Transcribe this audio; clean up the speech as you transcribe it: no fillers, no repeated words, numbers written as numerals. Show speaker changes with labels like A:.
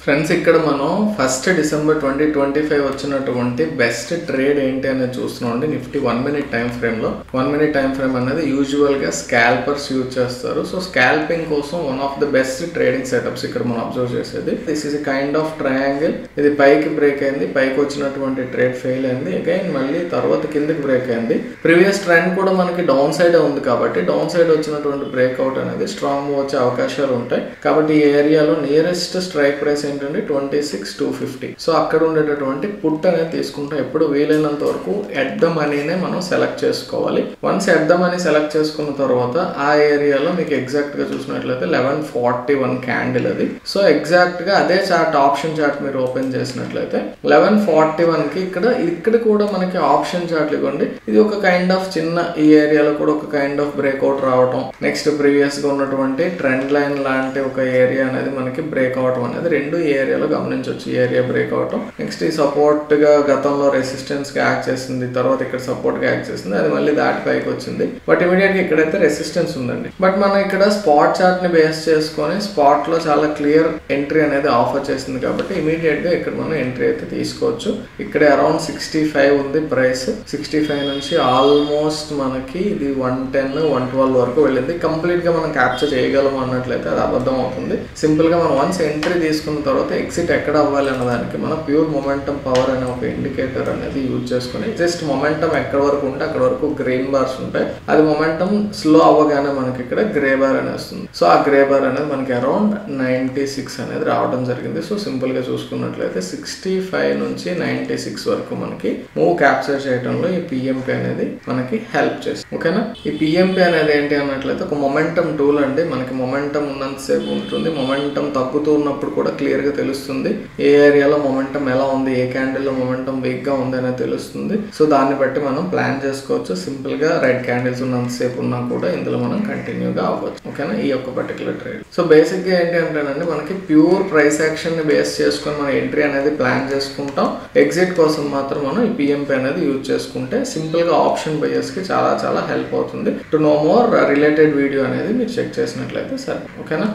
A: Friends ఇక్కడ మనం 1 December 2025 వచ్చినటువంటి బెస్ట్ ట్రేడ్ ఏంటి అనేది చూస్తున్నామండి. నిఫ్టీ 1 మినిట్ టైం ఫ్రేమ్ లో 1 మినిట్ టైం ఫ్రేమ్ అనేది యూజువల్ గా స్కాల్పర్స్ యూజ్ చేస్తారు. సో స్కాల్పింగ్ కోసం one of the best trading setups ఇక్కడ మనం అబ్జర్వ్ చేసేది. This is kind of triangle. ఇది పైకి బ్రేక్ అయింది, పైకి వచ్చినటువంటి ట్రేడ్ ఫెయిల్ అయింది, అగైన్ మళ్ళీ తర్వాత కిందకి బ్రేక్ అయింది. ప్రీవియస్ ట్రెండ్ కూడా మనకి డౌన్ సైడ్ ఉంది కాబట్టి డౌన్ సైడ్ వచ్చినటువంటి బ్రేక్అవుట్ అనేది స్ట్రాంగ్ వచ్చే అవకాశాలు ఉంటాయి. కాబట్టి ఈ ఏరియాలో నియరెస్ట్ స్ట్రైక్ ప్రైస్ ఏంటంటే 26,250. సో అక్కడ ఉండేటటువంటి పుట్ అనేది తీసుకుంటాం. ఎప్పుడు వీలైనంత వరకు ఎట్ ద మనీనే మనం సెలెక్ట్ చేసుకోవాలి. Once at the money select చేసుకున్న తర్వాత ఆ ఏరియాలో మీకు ఎగ్జాక్ట్ గా చూసినట్లయితే 1141 క్యాండిల్ అది. సో ఎగ్జాక్ట్ గా అదే చార్ట్, ఆప్షన్ చార్ట్ మీరు ఓపెన్ చేసినట్లయితే 1141 కి ఇక్కడ కూడా మనకి ఆప్షన్ చార్ట్ ఇవ్వండి. ఇది ఒక కైండ్ ఆఫ్ చిన్న, ఈ ఏరియాలో కూడా ఒక కైండ్ ఆఫ్ బ్రేక్అవుట్ రావటం, నెక్స్ట్ ప్రీవియస్ గా ఉన్నటువంటి ట్రెండ్ లైన్ లాంటి ఒక ఏరియా అనేది మనకి బ్రేక్ అవటం అనేది రెండు ఏరియాలో గమనించవచ్చు. ఏరియా బ్రేక్ అవటం, నెక్స్ట్ ఈ సపోర్ట్ గా గతంలో రెసిస్టెన్స్ గా యాక్ట్ చేసింది, తర్వాత ఇక్కడ సపోర్ట్ గా యాక్ట్ చేసింది, అది మళ్ళీ దాటి పైకి వచ్చింది. బట్ ఇమీడియట్ గా ఇక్కడైతే రెసిస్టెన్స్ ఉందండి. బట్ మనం ఇక్కడ స్పాట్ చార్ట్ ని బేస్ చేసుకొని స్పాట్ లో చాలా క్లియర్ ఎంట్రీ అనేది ఆఫర్ చేసింది కాబట్టి ఇమీడియట్ గా ఇక్కడ మనం ఎంట్రీ అయితే తీసుకోవచ్చు. ఇక్కడ అరౌండ్ 65 ఉంది ప్రైస్. 65 నుంచి ఆల్మోస్ట్ మనకి ఇది 110, 112 వరకు వెళ్ళింది. కంప్లీట్ గా మనం క్యాప్చర్ చేయగలం అన్నట్లయితే అది అబద్ధం అవుతుంది. సింపుల్ గా మనం వన్స్ ఎంట్రీ తీసుకున్న తర్వాత ఎగ్జిట్ ఎక్కడ అవ్వాలి అన్నదానికి మనం ప్యూర్ మొమెంటం పవర్ అనే ఒక ఇండికేటర్ అనేది యూజ్ చేసుకుని జస్ట్ మొమెంటం ఎక్కడ వరకు ఉంటే అక్కడ వరకు గ్రీన్ బార్స్ ఉంటాయి. అది మొమెంటం స్లో అవ్వగానే మనకి ఇక్కడ గ్రే బార్ అనేది వస్తుంది. సో ఆ గ్రే బార్ అనేది మనకి అరౌండ్ 96 అనేది రావడం జరిగింది. సో సింపుల్ గా చూసుకున్నట్లయితే 65 నుంచి 96 వరకు మనకి మూవ్ క్యాప్చర్ చేయడంలో ఈ పిఎంపి అనేది మనకి హెల్ప్ చేస్తుంది. ఓకేనా, ఈ పిఎంపి అనేది ఏంటి అన్నట్లయితే ఒక మొమెంటం టూల్ అండి. మనకి మొమెంటం ఉన్నంతసేపు ఉంటుంది, మొమెంటం తగ్గుతున్నప్పుడు కూడా క్లియర్ గా తెలుస్తుంది ఏ ఏరియాలో మొమెంటం ఎలా ఉంది, ఏ క్యాండిల్ లో మొమెంటం వీక్ గా ఉంది అనేది తెలుస్తుంది. సో దాన్ని బట్టి మనం ప్లాన్ చేసుకోవచ్చు. సింపుల్ గా రెడ్ క్యాండిల్స్ ఉన్నంతసేపు ఉన్నా కూడా ఇందులో మనం కంటిన్యూగా అవ్వచ్చు. ఓకేనా, ఈ యొక్క పర్టికులర్ ట్రేడ్. సో బేసిక్ గా ఏంటి అంటేనండి, మనకి ప్యూర్ ప్రైస్ యాక్షన్ ని బేస్ చేసుకొని మన ఎంట్రీ అనేది ప్లాన్ చేసుకుంటాం. ఎగ్జిట్ కోసం మాత్రం మనం ఈ పిఎంపి అనేది యూజ్ చేసుకుంటే సింపుల్ గా ఆప్షన్ బయర్స్ కి చాలా హెల్ప్ అవుతుంది. To know more related video అనేది మీరు చెక్ చేసినట్లయితే సరే. ఓకేనా.